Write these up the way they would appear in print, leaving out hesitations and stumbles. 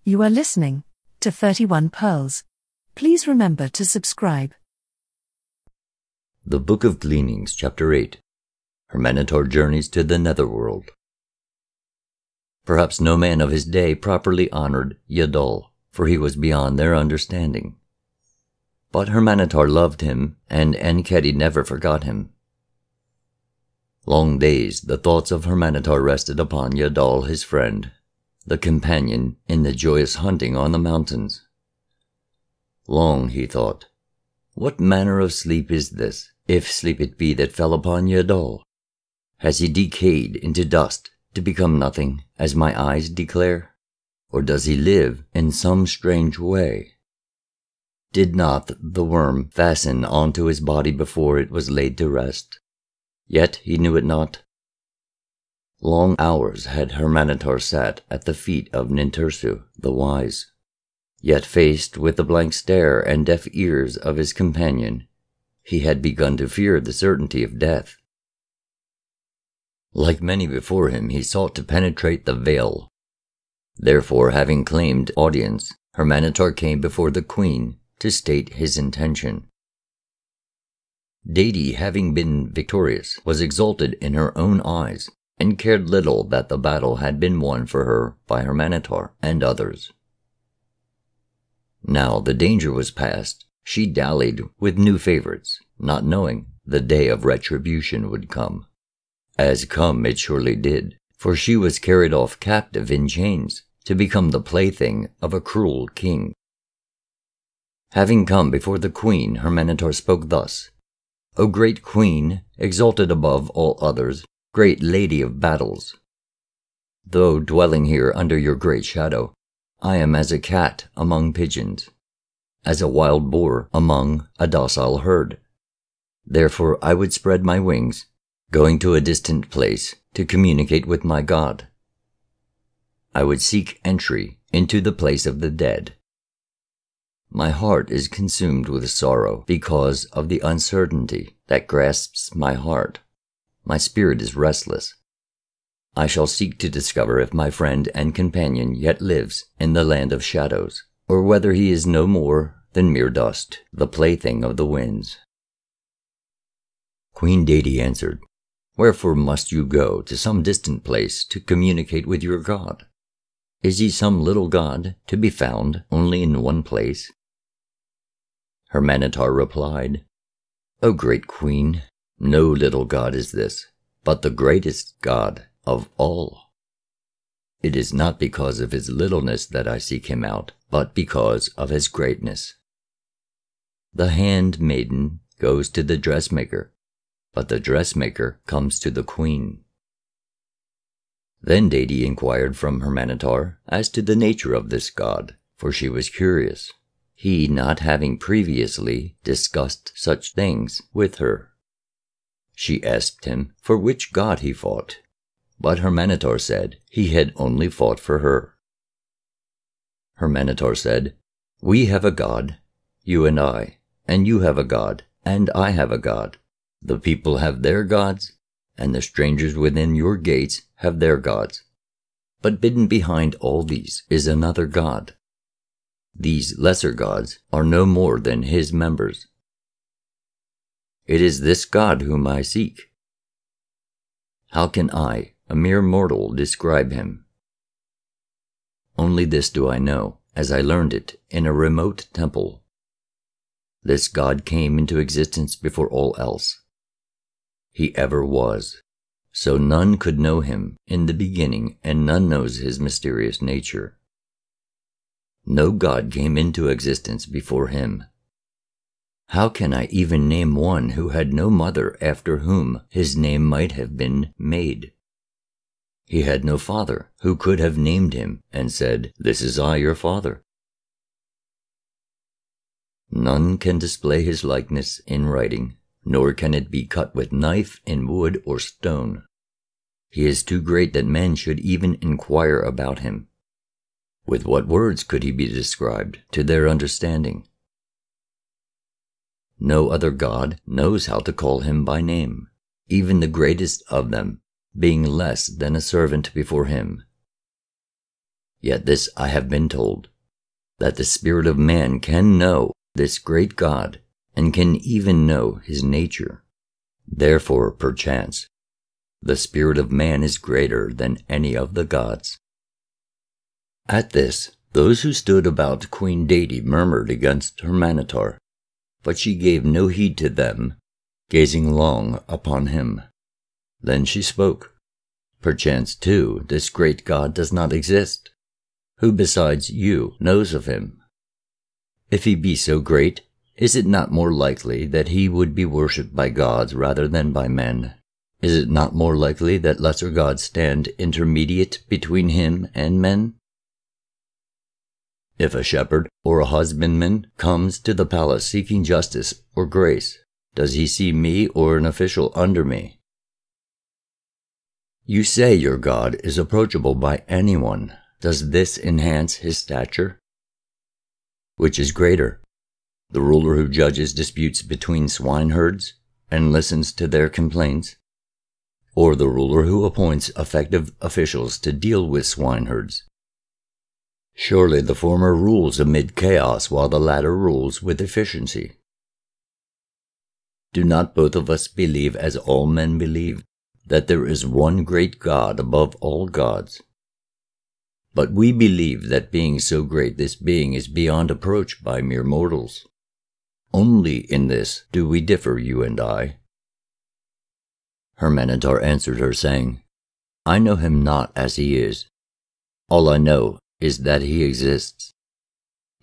You are listening to 31 Pearls. Please remember to subscribe. The Book of Gleanings, Chapter 8. Hurmanetar journeys to the Netherworld. Perhaps no man of his day properly honored Yadol, for he was beyond their understanding. But Hurmanetar loved him, and Enkhedi never forgot him. Long days the thoughts of Hurmanetar rested upon Yadol his friend, the companion in the joyous hunting on the mountains. Long he thought, what manner of sleep is this, if sleep it be that fell upon Yadol? Has he decayed into dust to become nothing, as my eyes declare? Or does he live in some strange way? Did not the worm fasten onto his body before it was laid to rest? Yet he knew it not. Long hours had Hurmanetar sat at the feet of Nintursu the wise, yet faced with the blank stare and deaf ears of his companion, he had begun to fear the certainty of death. Like many before him, he sought to penetrate the veil. Therefore, having claimed audience, Hurmanetar came before the queen to state his intention. Deity, having been victorious, was exalted in her own eyes, and cared little that the battle had been won for her by Hurmanetar and others. Now the danger was past, she dallied with new favorites, not knowing the day of retribution would come. As come it surely did, for she was carried off captive in chains, to become the plaything of a cruel king. Having come before the queen, Hurmanetar spoke thus, O great queen, exalted above all others, great lady of battles. Though dwelling here under your great shadow, I am as a cat among pigeons, as a wild boar among a docile herd. Therefore I would spread my wings, going to a distant place to communicate with my God. I would seek entry into the place of the dead. My heart is consumed with sorrow because of the uncertainty that grasps my heart. My spirit is restless. I shall seek to discover if my friend and companion yet lives in the land of shadows, or whether he is no more than mere dust, the plaything of the winds. Queen Deity answered, Wherefore must you go to some distant place to communicate with your God? Is he some little god to be found only in one place? Hurmanetar replied, O great queen, no little god is this, but the greatest God of all. It is not because of his littleness that I seek him out, but because of his greatness. The handmaiden goes to the dressmaker, but the dressmaker comes to the queen. Then Deity inquired from Hurmanetar as to the nature of this god, for she was curious, he not having previously discussed such things with her. She asked him for which god he fought, but Hurmanetar said he had only fought for her. Hurmanetar said, We have a god, you and you have a god, and I have a god. The people have their gods, and the strangers within your gates have their gods. But hidden behind all these is another god. These lesser gods are no more than his members. It is this God whom I seek. How can I, a mere mortal, describe him? Only this do I know, as I learned it in a remote temple. This God came into existence before all else. He ever was, so none could know him in the beginning, and none knows his mysterious nature. No God came into existence before him. How can I even name one who had no mother after whom his name might have been made? He had no father who could have named him and said, This is I, your father. None can display his likeness in writing, nor can it be cut with knife in wood or stone. He is too great that men should even inquire about him. With what words could he be described to their understanding? No other god knows how to call him by name, even the greatest of them being less than a servant before him. Yet this I have been told, that the spirit of man can know this great God, and can even know his nature. Therefore, perchance, the spirit of man is greater than any of the gods." At this, those who stood about Queen Deity murmured against Hurmanetar, but she gave no heed to them, gazing long upon him. Then she spoke. "Perchance, too, this great God does not exist. Who besides you knows of him? If he be so great, is it not more likely that he would be worshipped by gods rather than by men? Is it not more likely that lesser gods stand intermediate between him and men? If a shepherd or a husbandman comes to the palace seeking justice or grace, does he see me or an official under me? You say your God is approachable by anyone. Does this enhance his stature? Which is greater, the ruler who judges disputes between swineherds and listens to their complaints, or the ruler who appoints effective officials to deal with swineherds? Surely the former rules amid chaos while the latter rules with efficiency. Do not both of us believe, as all men believe, that there is one great God above all gods? But we believe that being so great, this being is beyond approach by mere mortals. Only in this do we differ, you and I." Hurmanetar answered her, saying, "I know him not as he is. All I know is that he exists.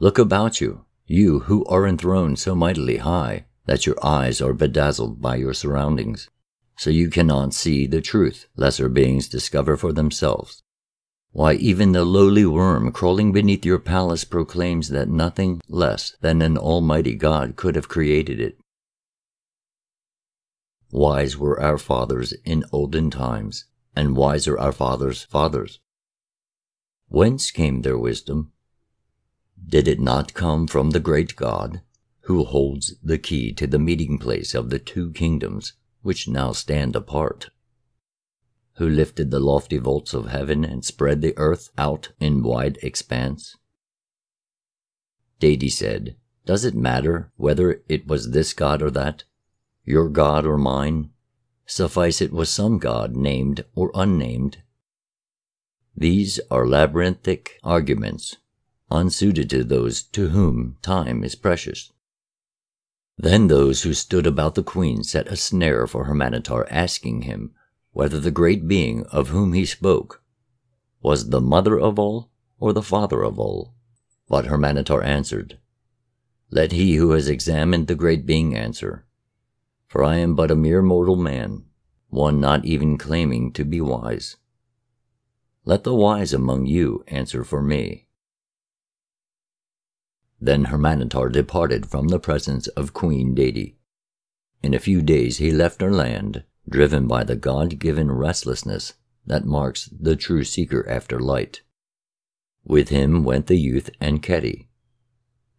Look about you, you who are enthroned so mightily high that your eyes are bedazzled by your surroundings, so you cannot see the truth lesser beings discover for themselves. Why, even the lowly worm crawling beneath your palace proclaims that nothing less than an almighty God could have created it. Wise were our fathers in olden times, and wise are our fathers' fathers. Whence came their wisdom? Did it not come from the great God, who holds the key to the meeting place of the two kingdoms which now stand apart? Who lifted the lofty vaults of heaven and spread the earth out in wide expanse? Deity said, "Does it matter whether it was this God or that, your God or mine? Suffice it was some God, named or unnamed." These are labyrinthic arguments, unsuited to those to whom time is precious. Then those who stood about the queen set a snare for Hurmanetar, asking him whether the great being of whom he spoke was the mother of all or the father of all. But Hurmanetar answered, "Let he who has examined the great being answer, for I am but a mere mortal man, one not even claiming to be wise. Let the wise among you answer for me." Then Hurmanetar departed from the presence of Queen Deity. In a few days he left her land, driven by the God-given restlessness that marks the true seeker after light. With him went the youth and Culdee.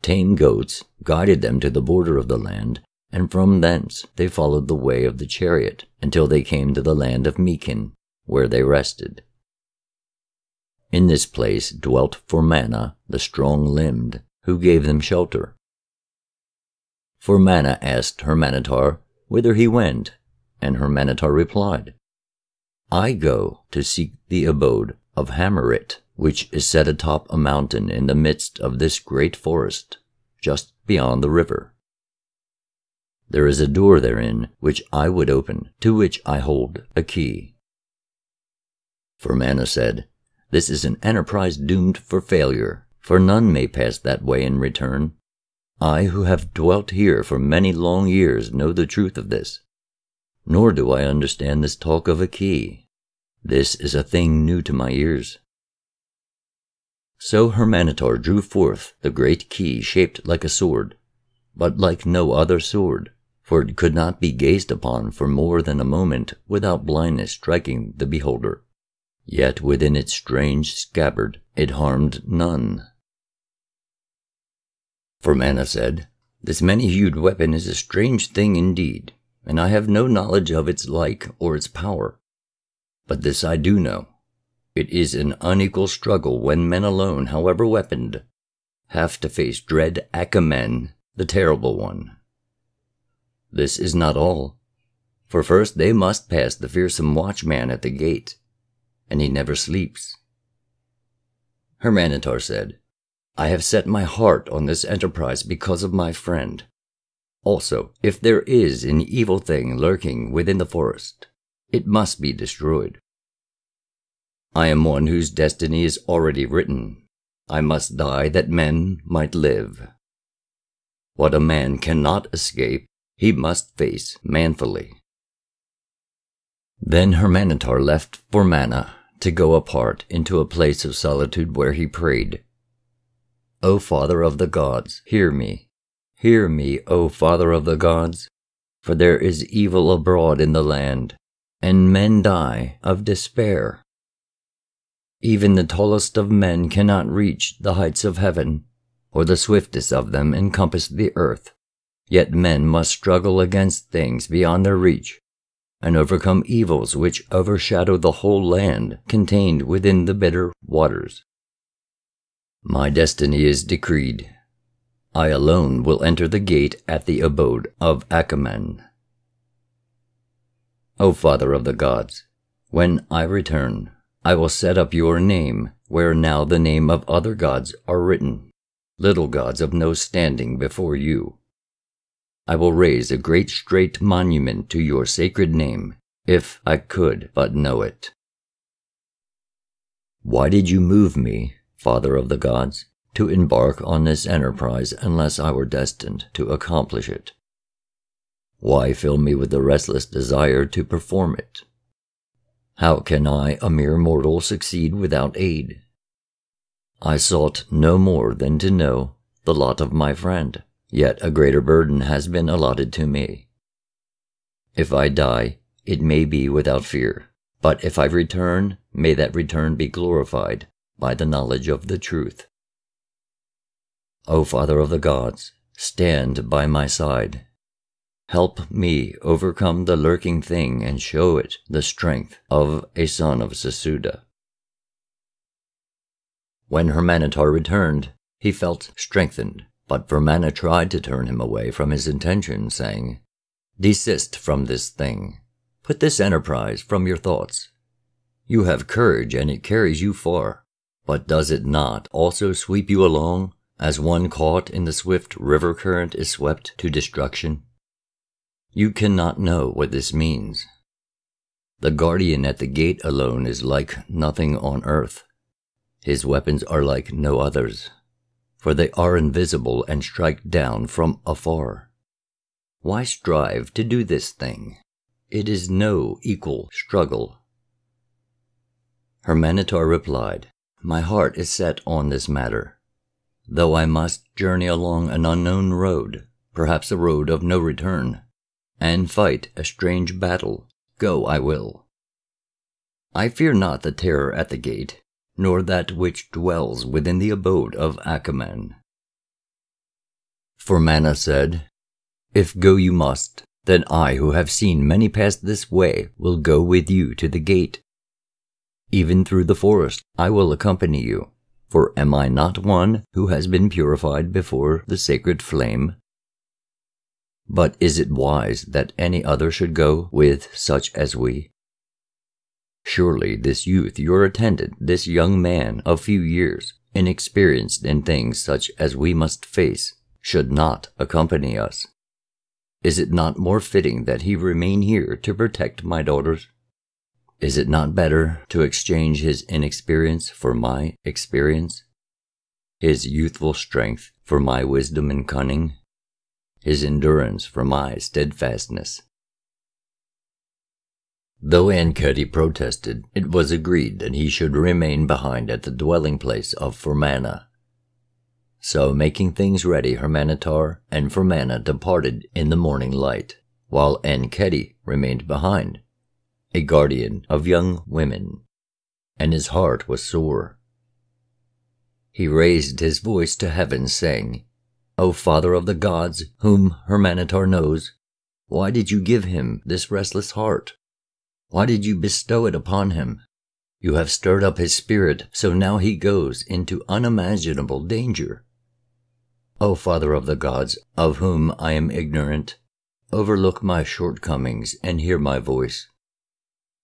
Tame goats guided them to the border of the land, and from thence they followed the way of the chariot until they came to the land of Meekin, where they rested. In this place dwelt Formanna, the strong-limbed, who gave them shelter. Formanna asked Hurmanetar whither he went, and Hurmanetar replied, "I go to seek the abode of Hurmanetar, which is set atop a mountain in the midst of this great forest, just beyond the river. There is a door therein which I would open, to which I hold a key." Formanna said, "This is an enterprise doomed for failure, for none may pass that way and return. I who have dwelt here for many long years know the truth of this, nor do I understand this talk of a key. This is a thing new to my ears." So Hurmanetar drew forth the great key shaped like a sword, but like no other sword, for it could not be gazed upon for more than a moment without blindness striking the beholder. Yet within its strange scabbard it harmed none. Formanna said, "This many-hued weapon is a strange thing indeed, and I have no knowledge of its like or its power. But this I do know. It is an unequal struggle when men alone, however weaponed, have to face dread Achamen, the terrible one. This is not all, for first they must pass the fearsome watchman at the gate, and he never sleeps. Hurmanetar said, I have set my heart on this enterprise because of my friend. Also, if there is an evil thing lurking within the forest, it must be destroyed. I am one whose destiny is already written. I must die that men might live. What a man cannot escape, he must face manfully. Then Hurmanetar left for Manna to go apart into a place of solitude where he prayed, O Father of the gods, hear me. Hear me, O Father of the gods, for there is evil abroad in the land, and men die of despair. Even the tallest of men cannot reach the heights of heaven, or the swiftest of them encompass the earth. Yet men must struggle against things beyond their reach, and overcome evils which overshadow the whole land contained within the bitter waters. My destiny is decreed. I alone will enter the gate at the abode of Achamen. O Father of the gods, when I return, I will set up your name where now the name of other gods are written, little gods of no standing before you. I will raise a great straight monument to your sacred name, if I could but know it. Why did you move me, Father of the gods, to embark on this enterprise unless I were destined to accomplish it? Why fill me with the restless desire to perform it? How can I, a mere mortal, succeed without aid? I sought no more than to know the lot of my friend, yet a greater burden has been allotted to me. If I die, it may be without fear, but if I return, may that return be glorified by the knowledge of the truth. O Father of the gods, stand by my side. Help me overcome the lurking thing and show it the strength of a son of Sesuda. When Hurmanetar returned, he felt strengthened, but Vermana tried to turn him away from his intention, saying, Desist from this thing. Put this enterprise from your thoughts. You have courage and it carries you far, but does it not also sweep you along, as one caught in the swift river current is swept to destruction? You cannot know what this means. The guardian at the gate alone is like nothing on earth. His weapons are like no others, for they are invisible and strike down from afar. Why strive to do this thing? It is no equal struggle. Hurmanetar replied, My heart is set on this matter. Though I must journey along an unknown road, perhaps a road of no return, and fight a strange battle, go I will. I fear not the terror at the gate, nor that which dwells within the abode of Achamen. Vermana said, If go you must, then I who have seen many pass this way will go with you to the gate. Even through the forest I will accompany you, for am I not one who has been purified before the sacred flame? But is it wise that any other should go with such as we? Surely this youth, your attendant, this young man of few years, inexperienced in things such as we must face, should not accompany us. Is it not more fitting that he remain here to protect my daughters? Is it not better to exchange his inexperience for my experience, his youthful strength for my wisdom and cunning, his endurance for my steadfastness? Though Enchedi protested, it was agreed that he should remain behind at the dwelling place of Vermana. So, making things ready, Hurmanetar and Vermana departed in the morning light, while Enchedi remained behind, a guardian of young women, and his heart was sore. He raised his voice to heaven, saying, O Father of the gods, whom Hurmanetar knows, why did you give him this restless heart? Why did you bestow it upon him? You have stirred up his spirit, so now he goes into unimaginable danger. O Father of the gods, of whom I am ignorant, overlook my shortcomings and hear my voice.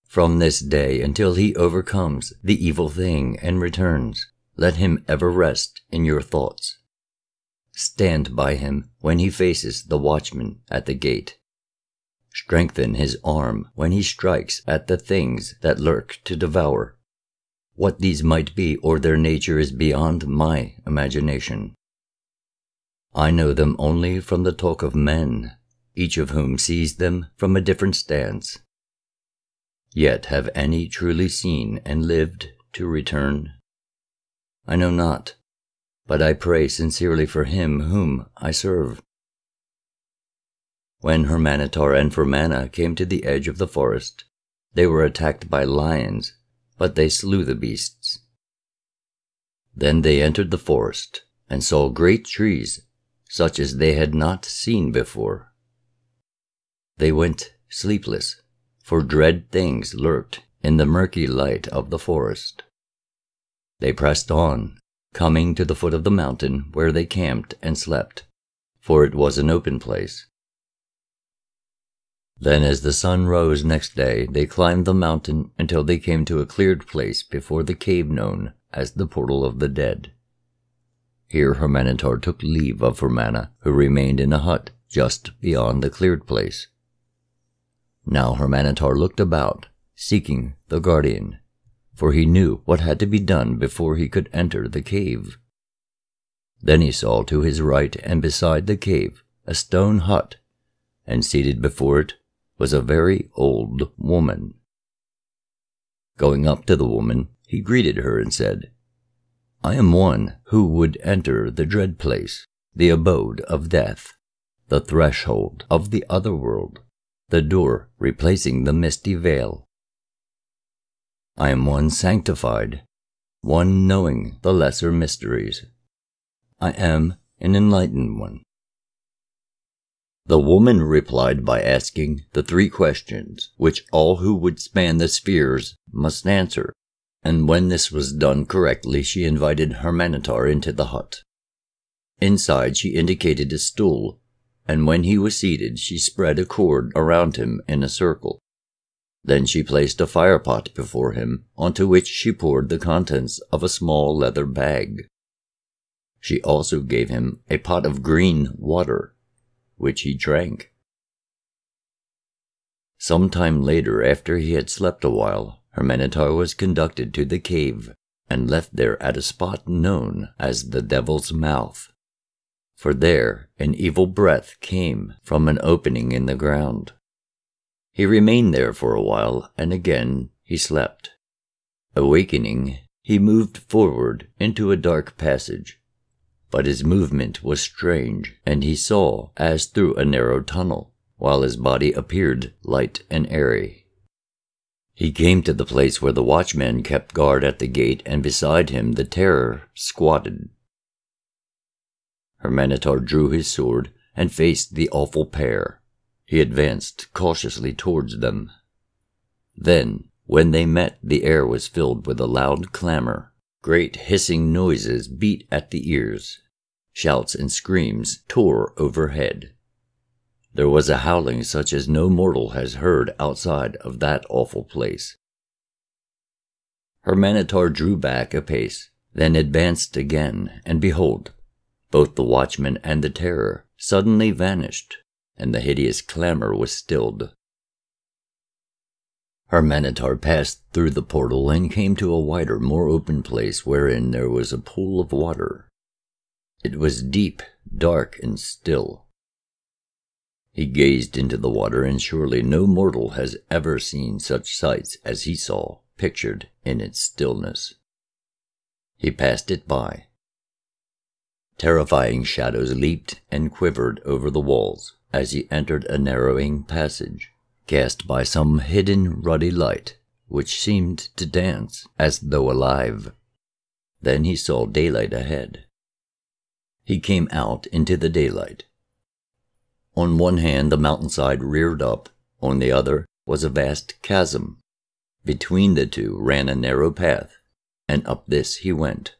From this day until he overcomes the evil thing and returns, let him ever rest in your thoughts. Stand by him when he faces the watchman at the gate. Strengthen his arm when he strikes at the things that lurk to devour. What these might be or their nature is beyond my imagination. I know them only from the talk of men, each of whom sees them from a different stance. Yet have any truly seen and lived to return? I know not, but I pray sincerely for him whom I serve. When Hurmanetar and Hurmana came to the edge of the forest, they were attacked by lions, but they slew the beasts. Then they entered the forest and saw great trees, such as they had not seen before. They went sleepless, for dread things lurked in the murky light of the forest. They pressed on, coming to the foot of the mountain where they camped and slept, for it was an open place. Then as the sun rose next day, they climbed the mountain until they came to a cleared place before the cave known as the Portal of the Dead. Here Hurmanetar took leave of Hurmana, who remained in a hut just beyond the cleared place. Now Hurmanetar looked about, seeking the guardian, for he knew what had to be done before he could enter the cave. Then he saw to his right and beside the cave a stone hut, and seated before it was a very old woman. Going up to the woman, he greeted her and said, I am one who would enter the dread place, the abode of death, the threshold of the other world, the door replacing the misty veil. I am one sanctified, one knowing the lesser mysteries. I am an enlightened one. The woman replied by asking the 3 questions which all who would span the spheres must answer, and when this was done correctly, she invited Hurmanetar into the hut. Inside she indicated a stool, and when he was seated she spread a cord around him in a circle. Then she placed a firepot before him, onto which she poured the contents of a small leather bag. She also gave him a pot of green water, which he drank. Some time later, after he had slept a while, Hurmanetar was conducted to the cave, and left there at a spot known as the Devil's Mouth. For there an evil breath came from an opening in the ground. He remained there for a while, and again he slept. Awakening, he moved forward into a dark passage. But his movement was strange, and he saw as through a narrow tunnel, while his body appeared light and airy. He came to the place where the watchman kept guard at the gate, and beside him the terror squatted. Hurmanetar drew his sword and faced the awful pair. He advanced cautiously towards them. Then, when they met, the air was filled with a loud clamor. Great hissing noises beat at the ears. Shouts and screams tore overhead. There was a howling such as no mortal has heard outside of that awful place. Hurmanetar drew back a pace, then advanced again, and behold, both the watchman and the terror suddenly vanished, and the hideous clamor was stilled. Hurmanetar passed through the portal and came to a wider, more open place wherein there was a pool of water. It was deep, dark, and still. He gazed into the water, and surely no mortal has ever seen such sights as he saw pictured in its stillness. He passed it by. Terrifying shadows leaped and quivered over the walls as he entered a narrowing passage, cast by some hidden ruddy light, which seemed to dance as though alive. Then he saw daylight ahead. He came out into the daylight. On one hand the mountainside reared up, on the other was a vast chasm. Between the two ran a narrow path, and up this he went.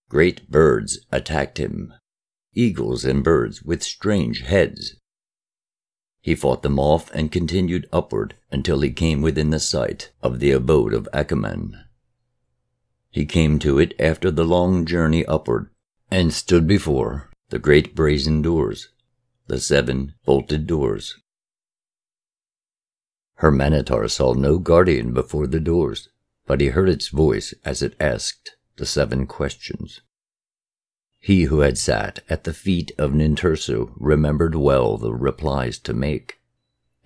Great birds attacked him, eagles and birds with strange heads. He fought them off and continued upward until he came within the sight of the abode of Achaman. He came to it after the long journey upward, and stood before the great brazen doors, the 7 bolted doors. Hurmanetar saw no guardian before the doors, but he heard its voice as it asked the 7 questions. He who had sat at the feet of Ninturso remembered well the replies to make,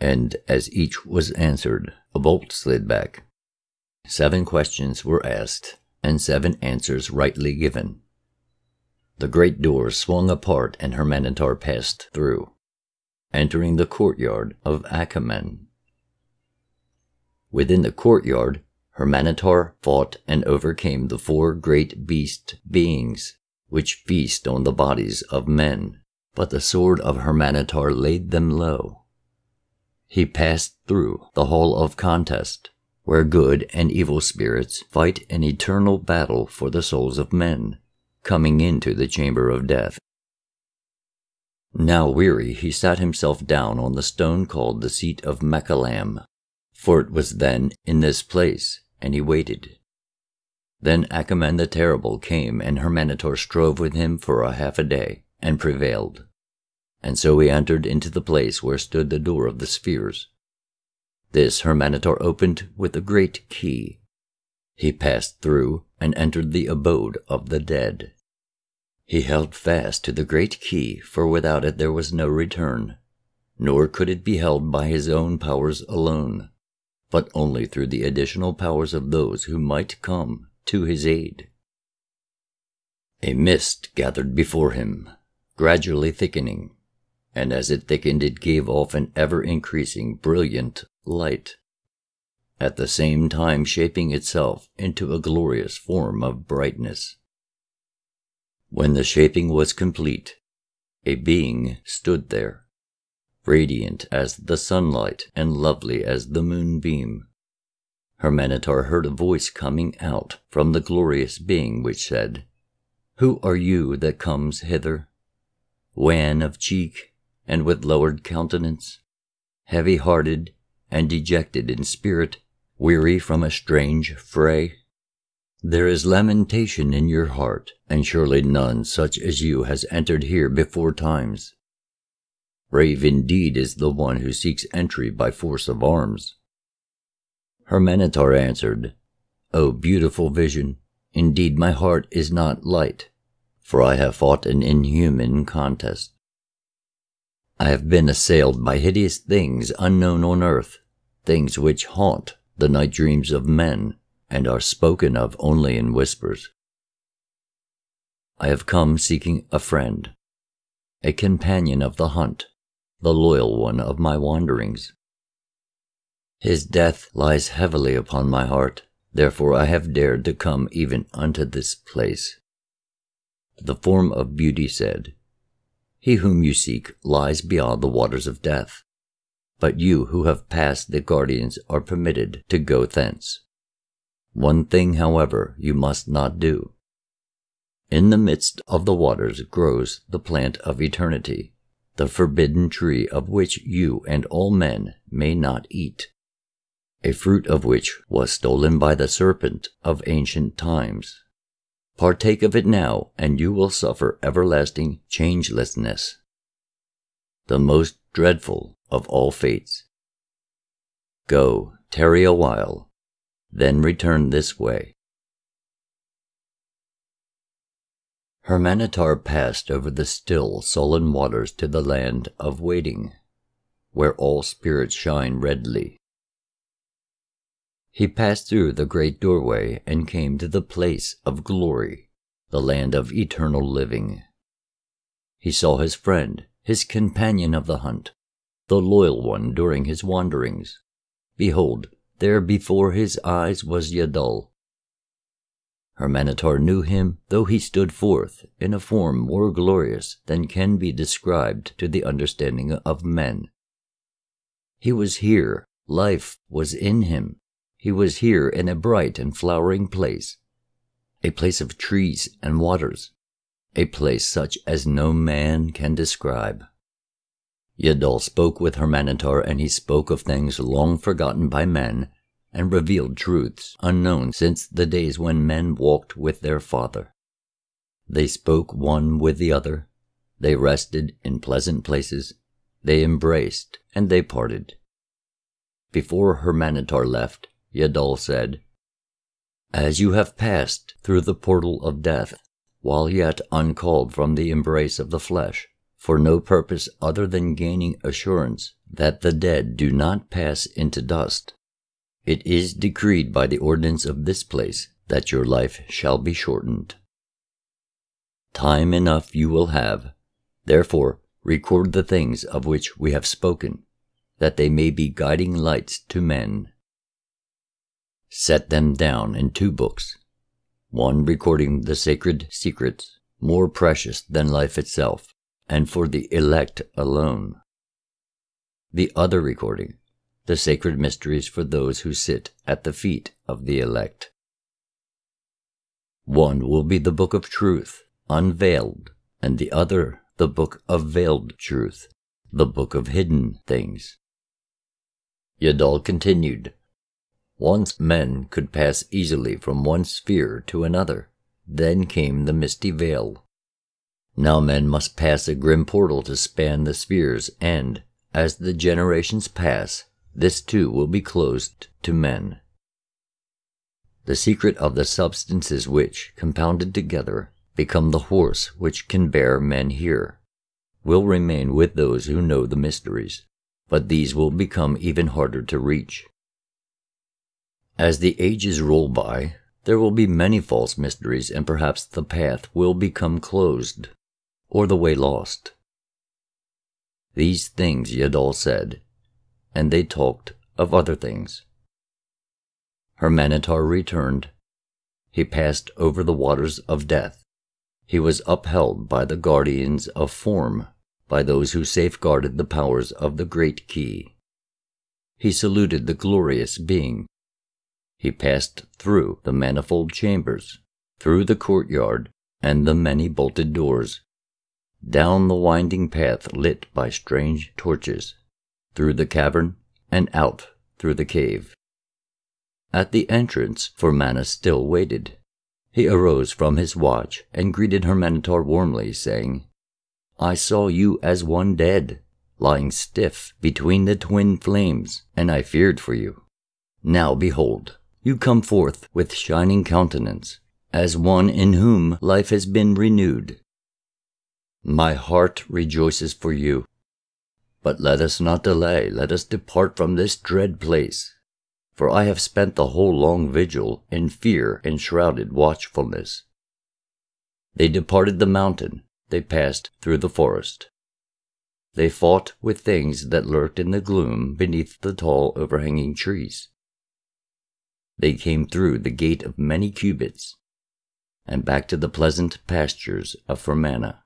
and as each was answered, a bolt slid back. 7 questions were asked, and 7 answers rightly given. The great doors swung apart and Hurmanetar passed through, entering the courtyard of Achaman. Within the courtyard, Hurmanetar fought and overcame the 4 great beast beings, which feast on the bodies of men, but the sword of Hurmanetar laid them low. He passed through the hall of contest, where good and evil spirits fight an eternal battle for the souls of men, coming into the chamber of death. Now weary, he sat himself down on the stone called the seat of Mechalam, for it was then in this place, and he waited. Then Achaman the Terrible came, and Hurmanetar strove with him for a half a day, and prevailed. And so he entered into the place where stood the door of the spheres. This Hurmanetar opened with a great key. He passed through, and entered the abode of the dead. He held fast to the great key, for without it there was no return, nor could it be held by his own powers alone, but only through the additional powers of those who might come to his aid. A mist gathered before him, gradually thickening, and as it thickened it gave off an ever-increasing brilliant light, at the same time shaping itself into a glorious form of brightness. When the shaping was complete, a being stood there, radiant as the sunlight and lovely as the moonbeam. Hurmanetar heard a voice coming out from the glorious being which said, "Who are you that comes hither, wan of cheek and with lowered countenance, heavy-hearted and dejected in spirit, weary from a strange fray? There is lamentation in your heart, and surely none such as you has entered here before times. Brave indeed is the one who seeks entry by force of arms." Hurmanetar answered, "O beautiful vision, indeed my heart is not light, for I have fought an inhuman contest. I have been assailed by hideous things unknown on earth, things which haunt the night dreams of men, and are spoken of only in whispers. I have come seeking a friend, a companion of the hunt, the loyal one of my wanderings. His death lies heavily upon my heart, therefore I have dared to come even unto this place." The form of beauty said, "He whom you seek lies beyond the waters of death, but you who have passed the guardians are permitted to go thence. One thing, however, you must not do. In the midst of the waters grows the plant of eternity, the forbidden tree of which you and all men may not eat, a fruit of which was stolen by the serpent of ancient times. Partake of it now, and you will suffer everlasting changelessness, the most dreadful of all fates. Go, tarry a while, then return this way." Hurmanetar passed over the still, sullen waters to the land of waiting, where all spirits shine redly. He passed through the great doorway and came to the place of glory, the land of eternal living. He saw his friend, his companion of the hunt, the loyal one during his wanderings. Behold, there before his eyes was Yadul. Hurmanetar knew him, though he stood forth in a form more glorious than can be described to the understanding of men. He was here Life was in him. He was here in a bright and flowering place, a place of trees and waters, a place such as no man can describe. Yadol spoke with Hurmanetar, and he spoke of things long forgotten by men, and revealed truths unknown since the days when men walked with their Father. They spoke one with the other. They rested in pleasant places. They embraced, and they parted. Before Hurmanetar left, Yadol said, "As you have passed through the portal of death, while yet uncalled from the embrace of the flesh, for no purpose other than gaining assurance that the dead do not pass into dust, it is decreed by the ordinance of this place that your life shall be shortened. Time enough you will have. Therefore, record the things of which we have spoken, that they may be guiding lights to men. Set them down in 2 books, one recording the sacred secrets, more precious than life itself, and for the elect alone. The other recording, the sacred mysteries for those who sit at the feet of the elect. One will be the book of truth, unveiled, and the other the book of veiled truth, the book of hidden things." Yadol continued, "Once men could pass easily from one sphere to another. Then came the misty veil. Now men must pass a grim portal to span the spheres, and, as the generations pass, this too will be closed to men. The secret of the substances which, compounded together, become the horse which can bear men here, will remain with those who know the mysteries, but these will become even harder to reach. As the ages roll by, there will be many false mysteries, and perhaps the path will become closed, or the way lost." These things Yadol said, and they talked of other things. Hurmanetar returned. He passed over the waters of death. He was upheld by the guardians of form, by those who safeguarded the powers of the great key. He saluted the glorious being. He passed through the manifold chambers, through the courtyard and the many bolted doors, down the winding path lit by strange torches, through the cavern and out through the cave. At the entrance, Hurmanetar still waited. He arose from his watch and greeted Hurmanetar warmly, saying, "I saw you as one dead, lying stiff between the twin flames, and I feared for you. Now behold, you come forth with shining countenance, as one in whom life has been renewed. My heart rejoices for you. But let us not delay, let us depart from this dread place. For I have spent the whole long vigil in fear-enshrouded watchfulness." They departed the mountain, they passed through the forest. They fought with things that lurked in the gloom beneath the tall overhanging trees. They came through the gate of many cubits, and back to the pleasant pastures of Hurmanetar.